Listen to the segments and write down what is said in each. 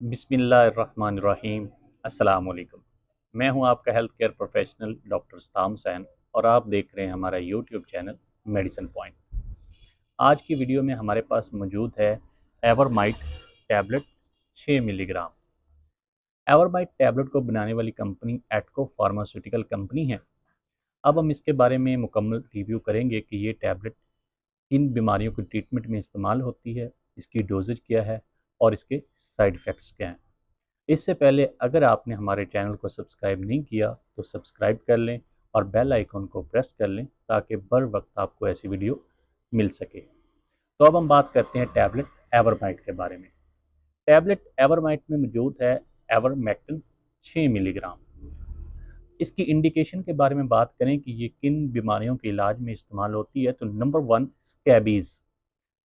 बिस्मिल्लाहिर्रहमानिर्रहीम। अस्सलाम वालेकुम। मैं हूं आपका health care professional doctor Satam Hussain और आप देख रहे हैं हमारा यूट्यूब चैनल मेडिसिन पॉइंट। आज की वीडियो में हमारे पास मौजूद है एवरमाइट टैबलेट 6 मिलीग्राम। एवरमाइट टैबलेट को बनाने वाली कंपनी एटको फार्मास्यूटिकल कंपनी है। अब हम इसके बारे में मुकम्मल रिव्यू करेंगे कि ये टैबलेट किन बीमारियों की ट्रीटमेंट में इस्तेमाल होती है, इसकी डोजेज क्या है और इसके साइड इफ़ेक्ट्स क्या हैं। इससे पहले अगर आपने हमारे चैनल को सब्सक्राइब नहीं किया तो सब्सक्राइब कर लें और बेल आइकन को प्रेस कर लें ताकि बर वक्त आपको ऐसी वीडियो मिल सके। तो अब हम बात करते हैं टैबलेट एवरमाइट के बारे में। टैबलेट एवरमाइट में मौजूद है एवरमेक्टिन 6 मिलीग्राम। इसकी इंडिकेशन के बारे में बात करें कि ये किन बीमारियों के इलाज में इस्तेमाल होती है तो नंबर 1 स्कैबीज़।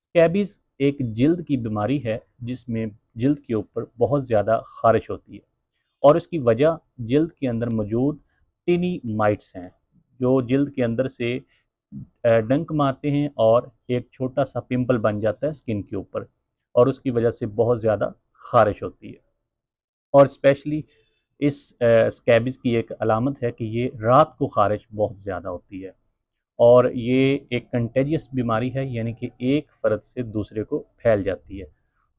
स्कैबीज़ एक जिल्द की बीमारी है जिसमें जिल्द के ऊपर बहुत ज़्यादा खारिश होती है और इसकी वजह जिल्द के अंदर मौजूद टिनी माइट्स हैं जो जिल्द के अंदर से डंक मारते हैं और एक छोटा सा पिंपल बन जाता है स्किन के ऊपर और उसकी वजह से बहुत ज़्यादा खारिश होती है। और स्पेशली इस स्कैबिस की एक अलामत है कि ये रात को खारिश बहुत ज़्यादा होती है और ये एक कंटेजियस बीमारी है, यानी कि एक फ़र्द से दूसरे को फैल जाती है।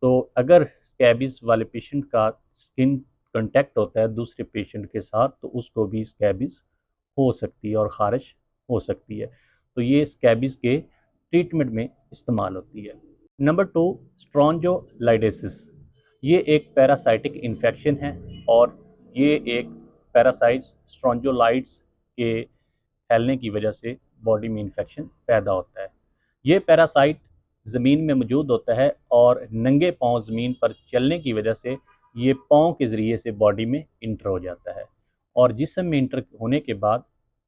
तो अगर स्कैबिस वाले पेशेंट का स्किन कांटेक्ट होता है दूसरे पेशेंट के साथ तो उसको भी स्कैबिस हो सकती है और ख़ारिश हो सकती है। तो ये स्कैबिस के ट्रीटमेंट में इस्तेमाल होती है। नंबर 2 स्ट्रॉन्जोलाइडेसिस। ये एक पैरासाइटिक इन्फेक्शन है और ये एक पैरासाइट स्ट्रॉन्जोलाइट्स के फैलने की वजह से बॉडी में इन्फेक्शन पैदा होता है। ये पैरासाइट ज़मीन में मौजूद होता है और नंगे पाँव ज़मीन पर चलने की वजह से ये पाँव के ज़रिए से बॉडी में इंटर हो जाता है और जिस्म में इंटर होने के बाद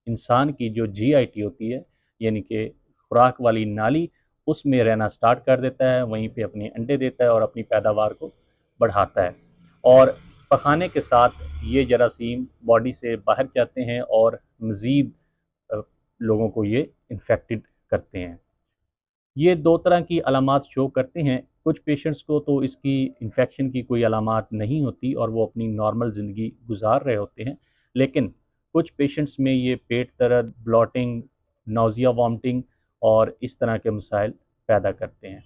इंसान की जो जीआईटी होती है, यानी कि खुराक वाली नाली, उसमें रहना स्टार्ट कर देता है, वहीं पे अपने अंडे देता है और अपनी पैदावार को बढ़ाता है। और पखाने के साथ ये जरासीम बॉडी से बाहर जाते हैं और मज़ीद लोगों को ये इन्फेक्टेड करते हैं। ये दो तरह की अलामात शो करते हैं। कुछ पेशेंट्स को तो इसकी इन्फेक्शन की कोई अलामात नहीं होती और वो अपनी नॉर्मल ज़िंदगी गुजार रहे होते हैं, लेकिन कुछ पेशेंट्स में ये पेट दर्द, ब्लॉटिंग, नाउज़िया, वॉमिटिंग और इस तरह के मसाइल पैदा करते हैं।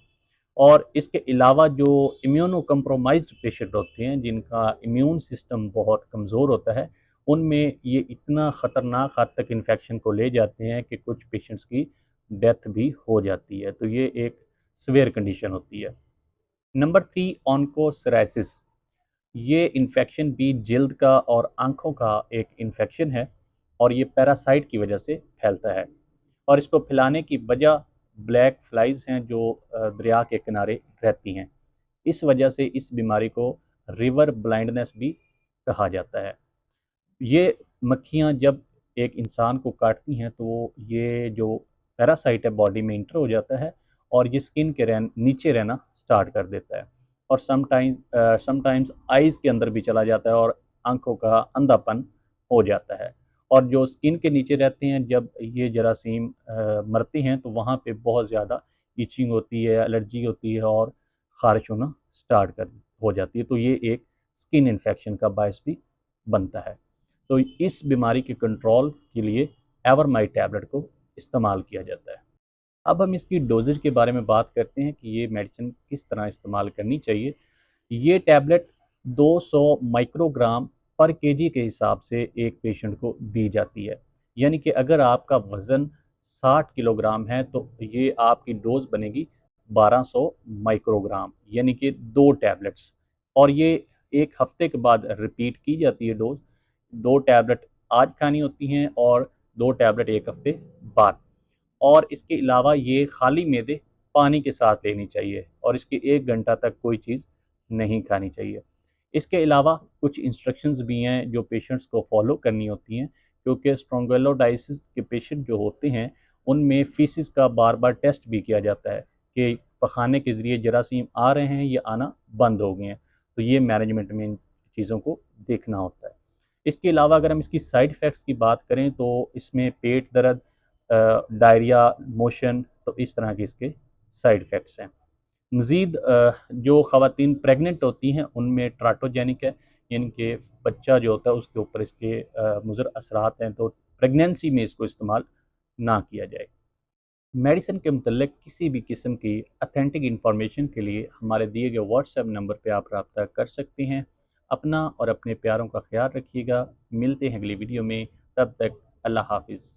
और इसके अलावा जो इम्यूनो कंप्रोमाइज्ड पेशेंट होते हैं जिनका इम्यून सिस्टम बहुत कमज़ोर होता है, उनमें ये इतना ख़तरनाक हद तक इन्फेक्शन को ले जाते हैं कि कुछ पेशेंट्स की डेथ भी हो जाती है। तो ये एक सीवियर कंडीशन होती है। नंबर 3 ऑन्कोसराइसिस। ये इन्फेक्शन भी जिल्द का और आँखों का एक इन्फेक्शन है और ये पैरासाइट की वजह से फैलता है और इसको फैलाने की वजह ब्लैक फ्लाइज हैं जो दरिया के किनारे रहती हैं। इस वजह से इस बीमारी को रिवर ब्लाइंडनेस भी कहा जाता है। ये मक्खियाँ जब एक इंसान को काटती हैं तो ये जो पैरासाइट है बॉडी में इंटर हो जाता है और ये स्किन के नीचे रहना स्टार्ट कर देता है और समटाइम्स आइज़ के अंदर भी चला जाता है और आंखों का अंधापन हो जाता है। और जो स्किन के नीचे रहते हैं जब ये जरासीम मरते हैं तो वहाँ पे बहुत ज़्यादा इचिंग होती है, एलर्जी होती है और ख़ारिश होना स्टार्ट कर हो जाती है। तो ये एक स्किन इन्फेक्शन का बायस भी बनता है। तो इस बीमारी के कंट्रोल के लिए एवरमाइट टैबलेट को इस्तेमाल किया जाता है। अब हम इसकी डोजेज के बारे में बात करते हैं कि ये मेडिसिन किस तरह इस्तेमाल करनी चाहिए। ये टैबलेट 200 माइक्रोग्राम पर केजी के हिसाब से एक पेशेंट को दी जाती है, यानी कि अगर आपका वज़न 60 किलोग्राम है तो ये आपकी डोज बनेगी 1200 माइक्रोग्राम, यानी कि 2 टैबलेट्स। और ये एक हफ्ते के बाद रिपीट की जाती है डोज। 2 टैबलेट आज खानी होती हैं और 2 टैबलेट एक हफ्ते बाद। और इसके अलावा ये खाली मैदे पानी के साथ लेनी चाहिए और इसके 1 घंटा तक कोई चीज़ नहीं खानी चाहिए। इसके अलावा कुछ इंस्ट्रक्शंस भी हैं जो पेशेंट्स को फॉलो करनी होती हैं, क्योंकि स्ट्रोंगलोडाइसिस के पेशेंट जो होते हैं उनमें फीसिस का बार बार टेस्ट भी किया जाता है कि पखाने के ज़रिए जरासीम आ रहे हैं या आना बंद हो गए हैं। तो ये मैनेजमेंट में इन चीज़ों को देखना होता है। इसके अलावा अगर हम इसकी साइड इफ़ेक्ट्स की बात करें तो इसमें पेट दर्द, डायरिया, मोशन, तो इस तरह के इसके साइड इफ़ेक्ट्स हैं। मज़ीद जो ख़वातीन प्रेग्नेंट होती हैं उनमें ट्राटोजेनिक है, यानी कि बच्चा जो होता है उसके ऊपर इसके मुज़र असरात हैं, तो प्रेगनेंसी में इसको इस्तेमाल ना किया जाए। मेडिसिन के मतलब किसी भी किस्म की अथेंटिक इन्फॉर्मेशन के लिए हमारे दिए गए व्हाट्सएप नंबर पर आप रब्ता कर सकते हैं। अपना और अपने प्यारों का ख्याल रखिएगा। मिलते हैं अगली वीडियो में, तब तक अल्लाह हाफिज़।